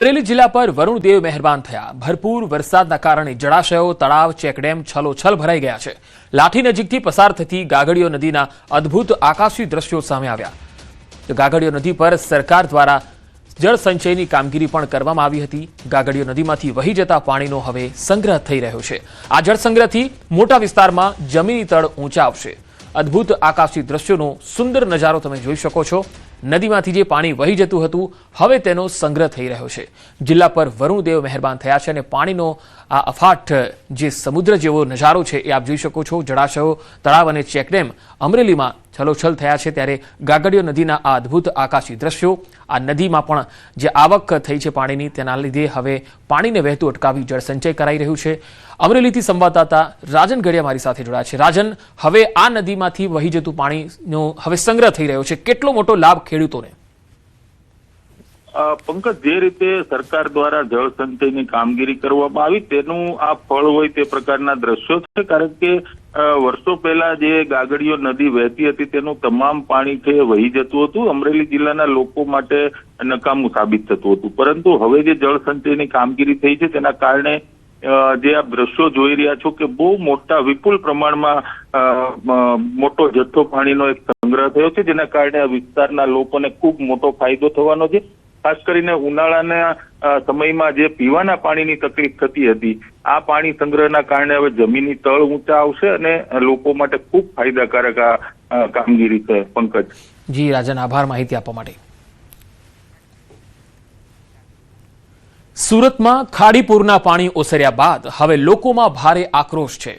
અમરેલી જિલ્લા પર વરુણદેવ મહેરબાન થયા। ભરપૂર વરસાદના કારણે જળાશયો, તળાવ, ચેકડેમ છલોછલ ભરાઈ ગયા છે। લાઠી નજીકથી પસાર થતી ગાગડીયો નદીના અદ્ભુત આકાશી દ્રશ્યો સામે આવ્યા। ગાગડીયો નદી પર સરકાર દ્વારા જળ સંચયની કામગીરી પણ કરવામાં આવી હતી। ગાગડીયો નદીમાંથી વહી જતા પાણીનો હવે સંગ્રહ થઈ રહ્યો છે। આ જળ સંગ્રહથી મોટા વિસ્તારમાં જમીની તળ ઊંચા આવશે। અદ્ભુત આકાશી દ્રશ્યોનો સુંદર નજારો તમે જોઈ શકો છો। નદીમાંથી જે પાણી વહી જતું હતું હવે તેનો સંગ્રહ થઈ રહ્યો છે। જિલ્લા પર વરુણદેવ મહેરબાન થયા છે અને પાણીનો આ અફાટ જે સમુદ્ર જેવો નજારો છે એ આપ જોઈ શકો છો। જળાશયો, તળાવ અને ચેકડેમ અમરેલીમાં છલોછલ થયા છે, ત્યારે ગાગડીયો નદીના આ અદ્ભુત આકાશી દ્રશ્યો, આ નદીમાં પણ જે આવક થઈ છે પાણીની તેના લીધે હવે પાણીને વહેતું અટકાવી જળસંચય કરાઈ રહ્યું છે। અમરેલીથી સંવાદદાતા રાજન ગડિયા મારી સાથે જોડાયા છે। રાજન, હવે આ નદીમાંથી વહી જતું પાણીનો હવે સંગ્રહ થઈ રહ્યો છે, કેટલો મોટો લાભ ખેડૂતોને? પંકજ, જે રીતે સરકાર દ્વારા જળ સંચયની કામગીરી કરવામાં આવી તેનું આ ફળ હોય તે પ્રકારના દ્રશ્યો છે। કારણ કે વર્ષો પહેલા જે ગાગડીયો નદી વહેતી હતી તેનું તમામ પાણી છે વહી જતું હતું, અમરેલી જિલ્લાના લોકો માટે નકામું સાબિત થતું હતું। પરંતુ હવે જે જળ સંચયની કામગીરી થઈ છે તેના કારણે જે આપ દ્રશ્યો જોઈ રહ્યા છો કે બહુ મોટા વિપુલ પ્રમાણમાં મોટો જથ્થો પાણીનો એક સંગ્રહ થયો છે, જેના કારણે આ વિસ્તારના લોકોને ખૂબ મોટો ફાયદો થવાનો છે। ખાસ કરીને ઉનાળાના સમયમાં જે પીવાના પાણીની તકલીફ થતી હતી, આ પાણી સંગ્રહના કારણે હવે જમીની તળ ઊંચા આવશે અને લોકો માટે ખૂબ ફાયદાકારક આ કામગીરી છે। પંકજ જી રાજન, આભાર માહિતી આપવા માટે। સુરતમાં ખાડી પૂરના પાણી ઓસર્યા બાદ હવે લોકોમાં ભારે આક્રોશ છે।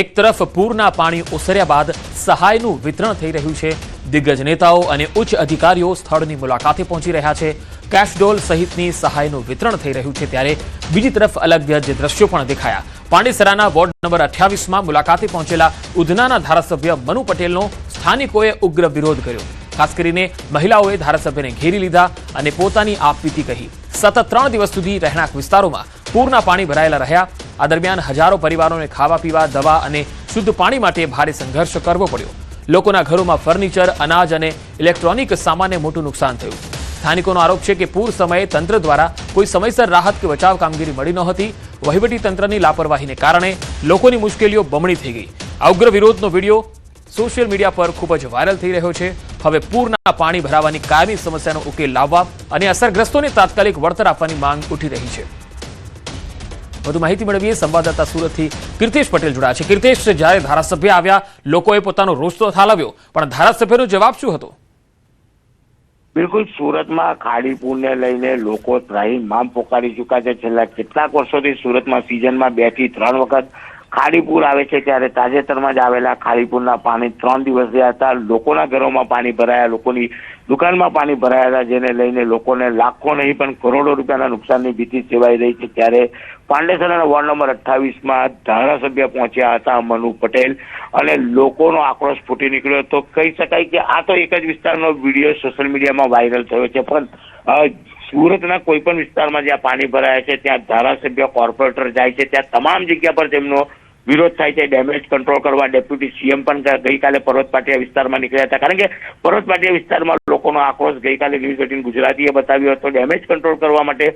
એક તરફ પૂરના પાણી ઓસર્યા બાદ સહાયનું વિતરણ થઈ રહ્યું છે। દિગ્ગજ નેતાઓ અને ઉચ્ચ અધિકારીઓ સ્થળની મુલાકાતે પહોંચી રહ્યા છે। કેશડોલ સહિતની સહાયનું વિતરણ થઈ રહ્યું છે, ત્યારે બીજી તરફ અલગ જ દ્રશ્યો પણ દેખાયા। પાંડેસરાના વોર્ડ નંબર 28માં મુલાકાતે પહોંચેલા ઉધનાના ધારાસભ્ય મનુ પટેલનો સ્થાનિકોએ ઉગ્ર વિરોધ કર્યો। ખાસ કરીને મહિલાઓએ ધારાસભ્યને ઘેરી લીધા અને પોતાની આપવીતી કહી। સતત 3 દિવસ સુધી રહેણાંક વિસ્તારોમાં પૂરના પાણી ભરાયેલા રહ્યા। આ દરમિયાન હજારો પરિવારોને ખાવા પીવા, દવા અને શુદ્ધ પાણી માટે ભારે સંઘર્ષ કરવો પડ્યો। લોકોના ઘરોમાં ફર્નિચર, અનાજ અને ઇલેક્ટ્રોનિક સામાનને મોટું નુકસાન થયું। સ્થાનિકોનો આરોપ છે કે પૂર સમયે તંત્ર દ્વારા કોઈ સમયસર રાહત કે બચાવ કામગીરી મળી નહોતી। વહીવટી તંત્રની લાપરવાહીને કારણે લોકોની મુશ્કેલીઓ બમણી થઈ ગઈ। આ ઉગ્ર વિરોધનો વિડીયો સોશિયલ મીડિયા પર ખૂબ જ વાયરલ થઈ રહ્યો છે। હવે પૂરના પાણી ભરાવાની કાયમી સમસ્યાનો ઉકેલ લાવવા અને અસરગ્રસ્તોને તાત્કાલિક વળતર આપવાની માંગ ઉઠી રહી છે। વધુ માહિતી મેળવીએ સંવાદદાતા સુરતથી કીર્તેશ પટેલ જોડાયા છે। કીર્તેશ, જ્યારે ધારાસભ્ય આવ્યા લોકોએ પોતાનો રોષ તો ઠાલવ્યો, પણ ધારાસભ્યનો જવાબ શું હતો? બિલકુલ, સુરતમાં ખાડી પૂરને લઈને લોકો ત્રાહિમામ પોકારી ચૂક્યા છે। છેલ્લા કેટલાક વર્ષોથી સુરતમાં સિઝનમાં 2 થી 3 વખત ખાડીપુર આવે છે, ત્યારે તાજેતરમાં જ આવેલા ખાડીપુરના પાણી 3 દિવસ રહ્યા હતા। લોકોના ઘરોમાં પાણી ભરાયા, લોકોની દુકાનમાં પાણી ભરાયા હતા, જેને લઈને લોકોને લાખો નહીં પણ કરોડો રૂપિયાના નુકસાનની ભીતિ સેવાઈ રહી છે। ત્યારે પાંડેસરાના વોર્ડ નંબર 28માં ધારાસભ્ય પહોંચ્યા હતા મનુ પટેલ, અને લોકોનો આક્રોશ ફૂટી નીકળ્યો હતો। કહી શકાય કે આ તો એક જ વિસ્તારનો વિડીયો સોશિયલ મીડિયામાં વાયરલ થયો છે, પણ સુરતના કોઈ પણ વિસ્તારમાં જ્યાં પાણી ભરાયા છે ત્યાં ધારાસભ્ય, કોર્પોરેટર જાય છે, ત્યાં તમામ જગ્યા પર તેમનો વિરોધ થાય છે। ડેમેજ કંટ્રોલ કરવા ડેપ્યુટી સીએમ પણ ગઈકાલે પર્વત પાટિયા વિસ્તારમાં નીકળ્યા હતા, કારણ કે પર્વત પાટિયા વિસ્તારમાં લોકોનો આક્રોશ ગઈકાલે ન્યૂઝ 18 ગુજરાતીએ બતાવ્યો હતો। ડેમેજ કંટ્રોલ કરવા માટે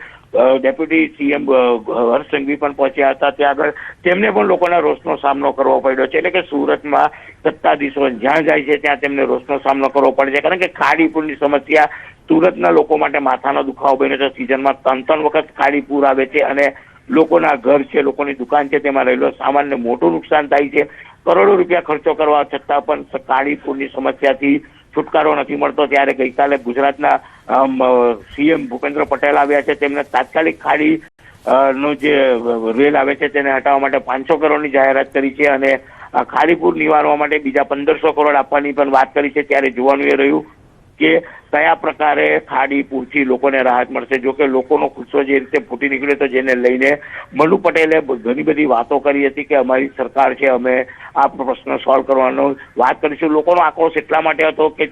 ડેપ્યુટી સીએમ હર્ષ સંઘવી પણ પહોંચ્યા હતા। ત્યાં આગળ તેમને પણ લોકોના રોષનો સામનો કરવો પડ્યો છે। એટલે કે સુરતમાં સત્તાધીશો જ્યાં જાય છે ત્યાં તેમને રોષનો સામનો કરવો પડે છે, કારણ કે ખાડીપુરની સમસ્યા સુરતના લોકો માટે માથાનો દુખાવો બન્યો છે। સિઝનમાં 3 વખત ખાડીપુર આવે છે અને લોકોના ઘર છે, લોકોની દુકાન છે, તેમાં રહેલો સામાનને મોટું નુકસાન થાય છે। કરોડો રૂપિયા ખર્ચો કરવા છતાં પણ ખાડીપુરની સમસ્યાથી છુટકારો નથી મળતો। ત્યારે ગઈકાલે ગુજરાતના સીએમ ભૂપેન્દ્ર પટેલ આવ્યા છે, તેમને તાત્કાલિક ખાડી નો જે રેલ આવે છે તેને હટાવવા માટે 500 કરોડની જાહેરાત કરી છે અને ખાડીપુર નિવારવા માટે બીજા 1500 કરોડ આપવાની પણ વાત કરી છે। ત્યારે જોવાનું એ રહ્યું કે કયા પ્રકારે ખાડીપુરથી લોકોને રાહત મળશે। જો કે લોકોનો ગુસ્સો જે રીતે ફૂટી નીકળ્યો હતો, જેને લઈને મનુ પટેલે ઘણી બધી વાતો કરી હતી કે અમારી સરકાર છે, અમે આ પ્રશ્ન સોલ્વ કરવાનો વાત કરીશું। લોકોનો આક્રોશ એટલા માટે હતો કે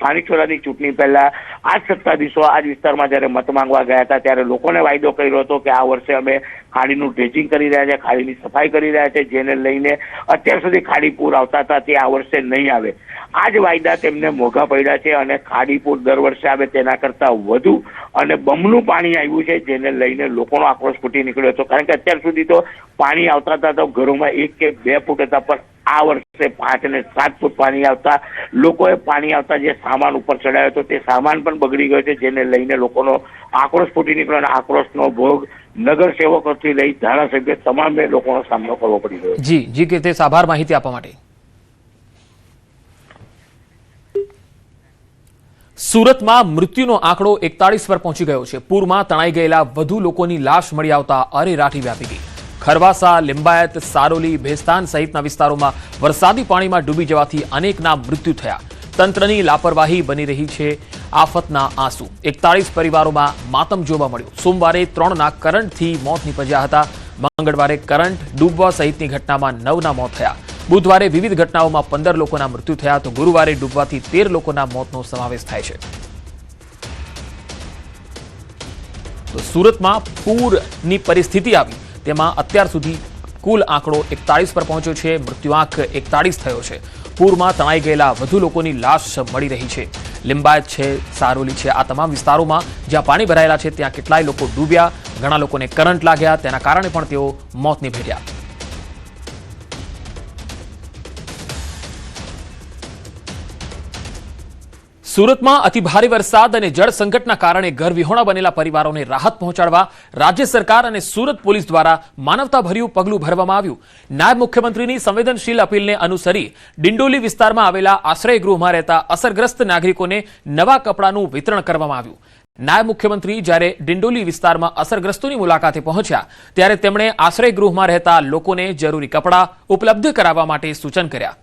સ્થાનિક સ્વરાજની ચૂંટણી પહેલા આ જ સત્તાધીશો આ જ વિસ્તારમાં જ્યારે મત માંગવા ગયા હતા ત્યારે લોકોને વાયદો કર્યો હતો કે આ વર્ષે અમે ખાડીનું ડ્રેજિંગ કરી રહ્યા છે, ખાડીની સફાઈ કરી રહ્યા છે, જેને લઈને અત્યાર સુધી ખાડી પૂર આવતા હતા તે આ વર્ષે નહીં આવે. આ જ વાયદા તેમને મોંઘા પડ્યા છે અને ખાડી પૂર દર વર્ષે આવે તેના કરતાં વધુ અને બમણું પાણી આવ્યું છે, જેને લઈને લોકોનો આક્રોશ ફૂટી નીકળ્યો હતો. કારણ કે અત્યાર સુધી તો પાણી આવતા હતા તો ઘરોમાં 1 કે 2 ફૂટ હતા, પણ આ વર્ષે 5 અને 7 ફૂટ પાણી આવતા લોકોએ પાણી આવતા જે સામાન ઉપર ચડાવ્યો હતો તે સામાન પણ બગડી ગયો છે, જેને લઈને લોકોનો આક્રોશ ફૂટી નીકળ્યો અને આક્રોશનો ભોગ નગર સેવકોથી લઈ ધારાસભ્ય તમામે લોકોનો સામનો કરવો પડી રહ્યો છે. જી કીર્તેશ, આભાર માહિતી આપવા માટે. સુરતમાં મૃત્યુનો આંકડો 41 પર પહોંચી ગયો છે. પૂરમાં તણાઈ ગયેલા વધુ લોકોની લાશ મળી આવતા અરેરાટી વ્યાપી ગઈ. ખરવાસા, લિંબાયત, સારોલી, ભેસ્તાન સહિતના વિસ્તારોમાં વરસાદી પાણીમાં ડૂબી જવાથી અનેકના મૃત્યુ થયા. તંત્રની લાપરવાહી બની રહી છે આફતના આંસુ. 41 પરિવારોમાં માતમ જોવા મળ્યો. સોમવારે 3ના કરંટથી મોત નીપજ્યા હતા. મંગળવારે કરંટ ડૂબવા સહિતની ઘટનામાં 9ના મોત થયા. બુધવારે વિવિધ ઘટનાઓમાં 15 લોકોના મૃત્યુ થયા તો ગુરુવારે ડૂબવાથી 13 લોકોના મોતનો સમાવેશ થાય છે. તો સુરતમાં પૂરની પરિસ્થિતિ આવી તેમાં અત્યાર સુધી કુલ આંકડો 41 પર પહોંચ્યો છે. મૃત્યુઆંક 41 થયો છે. પૂરમાં તણાઈ ગયેલા વધુ લોકોની લાશ મળી રહી છે. લિંબાયત છે, સારોલી છે, આ તમામ વિસ્તારોમાં જ્યાં પાણી ભરાયેલા છે ત્યાં કેટલાય લોકો ડૂબ્યા. ઘણા લોકોને કરંટ લાગ્યા, તેના કારણે પણ તેઓ મોતને ભેટ્યા. સુરતમાં અતિભારે વરસાદ અને જળ સંકટના કારણે ઘરવિહોણા બનેલા પરિવારોને રાહત પહોંચાડવા રાજ્ય સરકાર અને સુરત પોલીસ દ્વારા માનવતાભર્યું પગલું ભરવામાં આવ્યું. નાયબ મુખ્યમંત્રીની સંવેદનશીલ અપીલને અનુસરી ડિંડોલી વિસ્તારમાં આવેલા આશ્રયગૃહમાં રહેતા અસરગ્રસ્ત નાગરિકોને નવા કપડાનું વિતરણ કરવામાં આવ્યું. નાયબ મુખ્યમંત્રી જ્યારે ડિંડોલી વિસ્તારમાં અસરગ્રસ્તોની મુલાકાતે પહોંચ્યા ત્યારે તેમણે આશ્રયગૃહમાં રહેતા લોકોને જરૂરી કપડાં ઉપલબ્ધ કરાવવા માટે સૂચન કર્યા.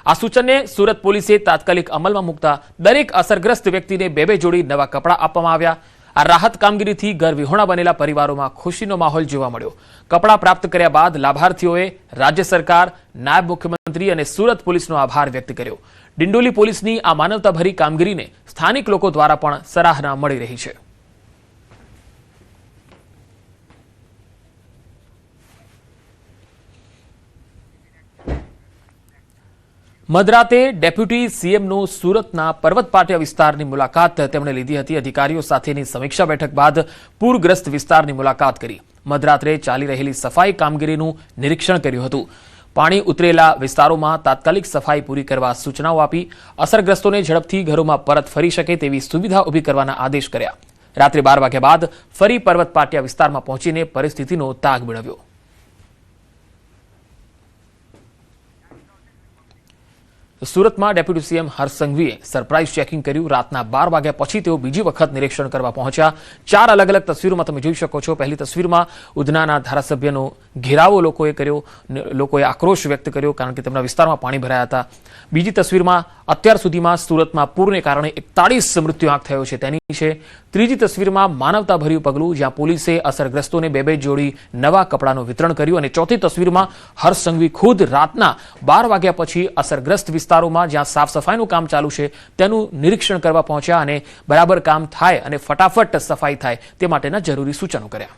આ સૂચનને સુરત પોલીસે તાત્કાલિક અમલમાં મૂકતા દરેક અસરગ્રસ્ત વ્યક્તિને 2 જોડી નવા કપડાં આપવામાં આવ્યા. આ રાહત કામગીરીથી ઘરવિહોણા બનેલા પરિવારોમાં ખુશીનો માહોલ જોવા મળ્યો. કપડાં પ્રાપ્ત કર્યા બાદ લાભાર્થીઓએ રાજ્ય સરકાર, નાયબ મુખ્યમંત્રી અને સુરત પોલીસનો આભાર વ્યક્ત કર્યો. ડિંડોલી પોલીસની આ માનવતાભરી કામગીરીને સ્થાનિક લોકો દ્વારા પણ સરાહના મળી રહી છે. મધરાતે ડેપ્યુટી સીએમનું સુરતના પર્વત પાટિયા વિસ્તારની મુલાકાત તેમણે લીધી હતી. અધિકારીઓ સાથેની સમીક્ષા બેઠક બાદ પૂરગ્રસ્ત વિસ્તારની મુલાકાત કરી. મધરાત્રે ચાલી રહેલી સફાઈ કામગીરીનું નિરીક્ષણ કર્યું હતું. પાણી ઉતરેલા વિસ્તારોમાં તાત્કાલિક સફાઈ પૂરી કરવા સૂચનાઓ આપી. અસરગ્રસ્તોને ઝડપથી ઘરોમાં પરત ફરી શકે તેવી સુવિધા ઊભી કરવાના આદેશ કર્યા. રાત્રે 12 વાગ્યા બાદ ફરી પર્વત પાટિયા વિસ્તારમાં પહોંચીને પરિસ્થિતિનો તાગ મેળવ્યો. સુરતમાં ડેપ્યુટી સીએમ હર્ષ સંઘવીએ સરપ્રાઇઝ ચેકિંગ કર્યું. રાતના 12 વાગ્યા પછી તેઓ બીજી વખત નિરીક્ષણ કરવા પહોંચ્યા. 4 અલગ અલગ તસવીરોમાં તમે જોઈ શકો છો. પહેલી તસવીરમાં ઉધનાના ધારાસભ્યનો ઘેરાવો લોકોએ કર્યો. લોકોએ આક્રોશ વ્યક્ત કર્યો કારણ કે તેમના વિસ્તારમાં પાણી ભરાયા હતા. બીજી તસવીરમાં અત્યાર સુધીમાં સુરતમાં પૂરને કારણે 41 મૃત્યુઆંક થયો છે તેની છે. ત્રીજી તસવીરમાં માનવતાભર્યું પગલું જ્યાં પોલીસે અસરગ્રસ્તોને 2 જોડી નવા કપડાનું વિતરણ કર્યું. અને ચોથી તસવીરમાં હર્ષ સંઘવી ખુદ રાતના 12 વાગ્યા પછી અસરગ્રસ્ત વિસ્તારોમાં જ્યાં સાફ સફાઈનું કામ ચાલુ છે તેનું નિરીક્ષણ કરવા પહોંચ્યા અને બરાબર કામ થાય અને ફટાફટ સફાઈ થાય તે માટેના જરૂરી સૂચનો કર્યા.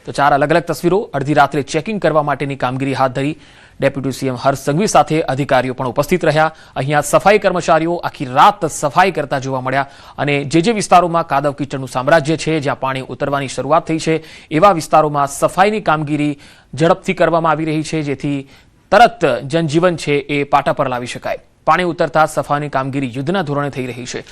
તો 4 અલગ અલગ તસવીરો. અડધી રાત્રે ચેકિંગ કરવા માટેની કામગીરી હાથ ધરી. ડેપ્યુટી સીએમ હર્ષ સંઘવી સાથે અધિકારીઓ પણ ઉપસ્થિત રહ્યા. અહીંયા સફાઈ કર્મચારીઓ આખી રાત સફાઈ કરતા જોવા મળ્યા અને જે વિસ્તારોમાં કાદવ કીચડનું સામ્રાજ્ય છે, જ્યાં પાણી ઉતરવાની શરૂઆત થઈ છે, એવા વિસ્તારોમાં સફાઈની કામગીરી ઝડપથી કરવામાં આવી રહી છે જેથી તરત જનજીવન છે એ પાટા પર લાવી શકાય. પાણી ઉતરતા સફાઈની કામગીરી યુદ્ધના ધોરણે થઈ રહી છે.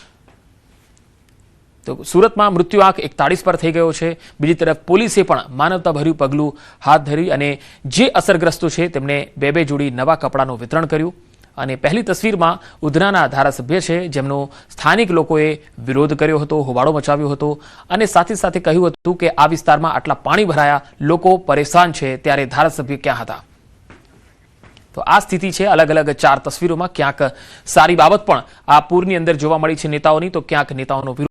તો સુરતમાં મૃત્યુઆંક 41 પર થઈ ગયો છે. બીજી તરફ પોલીસે પણ માનવતાભર્યું પગલું હાથ ધરી અને જે અસરગ્રસ્તો છે તેમને 2 જોડી નવા કપડાનું વિતરણ કર્યું. અને પહેલી તસવીરમાં ઉધનાના ધારાસભ્ય છે જેમનો સ્થાનિક લોકોએ વિરોધ કર્યો હતો, હોબાળો મચાવ્યો હતો અને સાથે સાથે કહ્યું હતું કે આ વિસ્તારમાં આટલા પાણી ભરાયા, લોકો પરેશાન છે, ત્યારે ધારાસભ્ય ક્યાં હતા? તો આ સ્થિતિ છે. અલગ અલગ 4 તસવીરોમાં ક્યાંક સારી બાબત પણ આ પૂરની અંદર જોવા મળી છે નેતાઓની, તો ક્યાંક નેતાઓનો